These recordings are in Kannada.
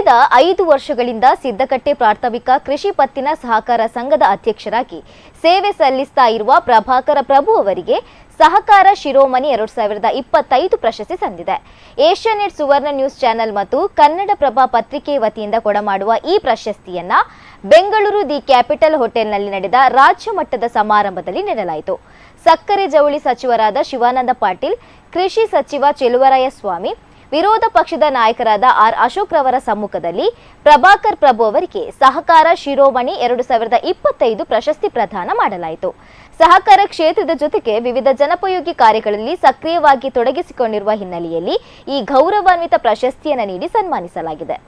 ಕಳೆದ 5 ವರ್ಷಗಳಿಂದ ಸಿದ್ದಕಟ್ಟೆ ಪ್ರಾಥಮಿಕ ಕೃಷಿ ಪತ್ತಿನ ಸಹಕಾರ ಸಂಘದ ಅಧ್ಯಕ್ಷರಾಗಿ ಸೇವೆ ಸಲ್ಲಿಸ್ತಾ ಇರುವ ಪ್ರಭಾಕರ ಪ್ರಭು ಅವರಿಗೆ ಸಹಕಾರ ಶಿರೋಮಣಿ 2025 ಪ್ರಶಸ್ತಿ ಸಂದಿದೆ. ಏಷ್ಯಾನೆಟ್ ಸುವರ್ಣ ನ್ಯೂಸ್ ಚಾನೆಲ್ ಮತ್ತು ಕನ್ನಡಪ್ರಭ ಪತ್ರಿಕೆ ವತಿಯಿಂದ ಕೊಡಮಾಡುವ ಈ ಪ್ರಶಸ್ತಿಯನ್ನ ಬೆಂಗಳೂರು ದಿ ಕ್ಯಾಪಿಟಲ್ ಹೋಟೆಲ್ನಲ್ಲಿ ನಡೆದ ರಾಜ್ಯ ಮಟ್ಟದ ಸಮಾರಂಭದಲ್ಲಿ ನೀಡಲಾಯಿತು. ಸಕ್ಕರೆ ಜವಳಿ ಸಚಿವರಾದ ಶಿವಾನಂದ ಪಾಟೀಲ್, ಕೃಷಿ ಸಚಿವ ಚೆಲುವರಾಯಸ್ವಾಮಿ, ವಿರೋಧ ಪಕ್ಷದ ನಾಯಕರಾದ ಆರ್ ಅಶೋಕ್ ರವರ ಸಮ್ಮುಖದಲ್ಲಿ ಪ್ರಭಾಕರ್ ಪ್ರಭು ಅವರಿಗೆ ಸಹಕಾರ ಶಿರೋಮಣಿ 2025 ಪ್ರಶಸ್ತಿ ಪ್ರದಾನ ಮಾಡಲಾಯಿತು. ಸಹಕಾರ ಕ್ಷೇತ್ರದ ಜೊತೆಗೆ ವಿವಿಧ ಜನೋಪಯೋಗಿ ಕಾರ್ಯಗಳಲ್ಲಿ ಸಕ್ರಿಯವಾಗಿ ತೊಡಗಿಸಿಕೊಂಡಿರುವ ಹಿನ್ನೆಲೆಯಲ್ಲಿ ಈ ಗೌರವಾನ್ವಿತ ಪ್ರಶಸ್ತಿಯನ್ನು ನೀಡಿ ಸನ್ಮಾನಿಸಲಾಗಿದೆ.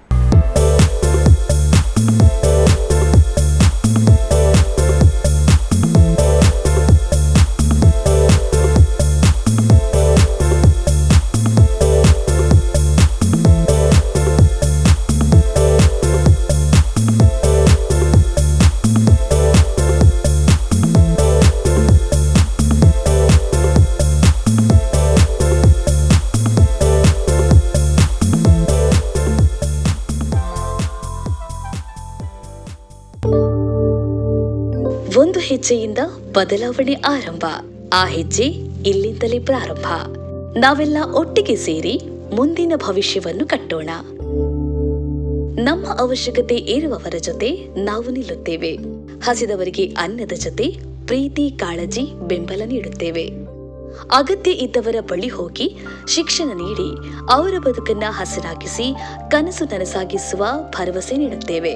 ಒಂದು ಹೆಜ್ಜೆಯಿಂದ ಬದಲಾವಣೆ ಆರಂಭ. ಆ ಹೆಜ್ಜೆ ಇಲ್ಲಿಂದಲೇ ಪ್ರಾರಂಭ. ನಾವೆಲ್ಲ ಒಟ್ಟಿಗೆ ಸೇರಿ ಮುಂದಿನ ಭವಿಷ್ಯವನ್ನು ಕಟ್ಟೋಣ. ನಮ್ಮ ಅವಶ್ಯಕತೆ ಇರುವವರ ಜೊತೆ ನಾವು ನಿಲ್ಲುತ್ತೇವೆ. ಹಸಿದವರಿಗೆ ಅನ್ನದ ಜೊತೆ ಪ್ರೀತಿ, ಕಾಳಜಿ, ಬೆಂಬಲ ನೀಡುತ್ತೇವೆ. ಅಗತ್ಯ ಇದ್ದವರ ಬಳಿ ಹೋಗಿ ಶಿಕ್ಷಣ ನೀಡಿ ಅವರ ಬದುಕನ್ನ ಹಸನಾಗಿಸಿ ಕನಸು ನನಸಾಗಿಸುವ ಭರವಸೆ ನೀಡುತ್ತೇವೆ.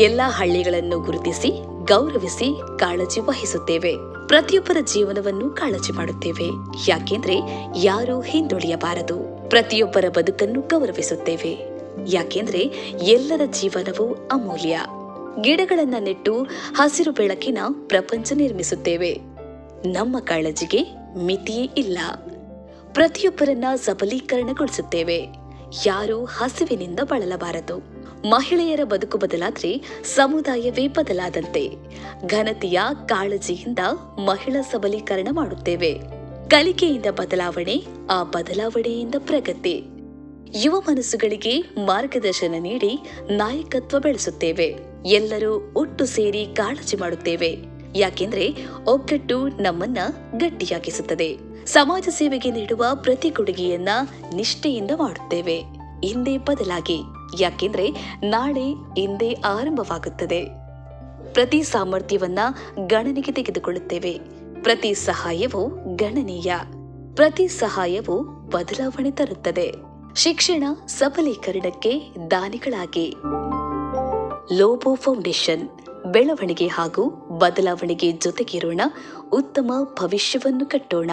ಎಲ್ಲ ಹಳ್ಳಿಗಳನ್ನು ಗುರುತಿಸಿ ಗೌರವಿಸಿ ಕಾಳಜಿ ವಹಿಸುತ್ತೇವೆ. ಪ್ರತಿಯೊಬ್ಬರ ಜೀವನವನ್ನು ಕಾಳಜಿ ಮಾಡುತ್ತೇವೆ. ಯಾಕೆಂದ್ರೆ ಯಾರೂ ಹಿಂದುಳಿಯಬಾರದು. ಪ್ರತಿಯೊಬ್ಬರ ಬದುಕನ್ನು ಗೌರವಿಸುತ್ತೇವೆ. ಯಾಕೆಂದ್ರೆ ಎಲ್ಲರ ಜೀವನವು ಅಮೂಲ್ಯ. ಗಿಡಗಳನ್ನ ನೆಟ್ಟು ಹಸಿರು ಬೆಳಕಿನ ಪ್ರಪಂಚ ನಿರ್ಮಿಸುತ್ತೇವೆ. ನಮ್ಮ ಕಾಳಜಿಗೆ ಮಿತಿಯೇ ಇಲ್ಲ. ಪ್ರತಿಯೊಬ್ಬರನ್ನ ಸಬಲೀಕರಣಗೊಳಿಸುತ್ತೇವೆ. ಯಾರೂ ಹಸಿವಿನಿಂದ ಬಳಲಬಾರದು. ಮಹಿಳೆಯರ ಬದುಕು ಬದಲಾದ್ರೆ ಸಮುದಾಯವೇ ಬದಲಾದಂತೆ. ಘನತೆಯ ಕಾಳಜಿಯಿಂದ ಮಹಿಳಾ ಸಬಲೀಕರಣ ಮಾಡುತ್ತೇವೆ. ಕಲಿಕೆಯಿಂದ ಬದಲಾವಣೆ, ಆ ಬದಲಾವಣೆಯಿಂದ ಪ್ರಗತಿ. ಯುವ ಮನಸ್ಸುಗಳಿಗೆ ಮಾರ್ಗದರ್ಶನ ನೀಡಿ ನಾಯಕತ್ವ ಬೆಳೆಸುತ್ತೇವೆ. ಎಲ್ಲರೂ ಒಟ್ಟು ಸೇರಿ ಕಾಳಜಿ ಮಾಡುತ್ತೇವೆ. ಯಾಕೆಂದ್ರೆ ಒಗ್ಗಟ್ಟು ನಮ್ಮನ್ನ ಗಟ್ಟಿಯಾಗಿಸುತ್ತದೆ. ಸಮಾಜ ಸೇವೆಗೆ ನೀಡುವ ಪ್ರತಿ ಕೊಡುಗೆಯನ್ನ ನಿಷ್ಠೆಯಿಂದ ಮಾಡುತ್ತೇವೆ. ಇಂದೇ ಬದಲಾಗಿ. ಯಾಕೆಂದ್ರೆ ನಾಳೆ ಇಂದೇ ಆರಂಭವಾಗುತ್ತದೆ. ಪ್ರತಿ ಸಾಮರ್ಥ್ಯವನ್ನ ಗಣನೆಗೆ ತೆಗೆದುಕೊಳ್ಳುತ್ತೇವೆ. ಪ್ರತಿ ಸಹಾಯವೂ ಗಣನೀಯ. ಪ್ರತಿ ಸಹಾಯವೂ ಬದಲಾವಣೆ ತರುತ್ತದೆ. ಶಿಕ್ಷಣ ಸಬಲೀಕರಣಕ್ಕೆ ದಾನಿಗಳಾಗಿ. ಲೋಬೋ ಫೌಂಡೇಶನ್. ಬೆಳವಣಿಗೆ ಹಾಗೂ ಬದಲಾವಣೆಗೆ ಜೊತೆಗಿರೋಣ. ಉತ್ತಮ ಭವಿಷ್ಯವನ್ನು ಕಟ್ಟೋಣ.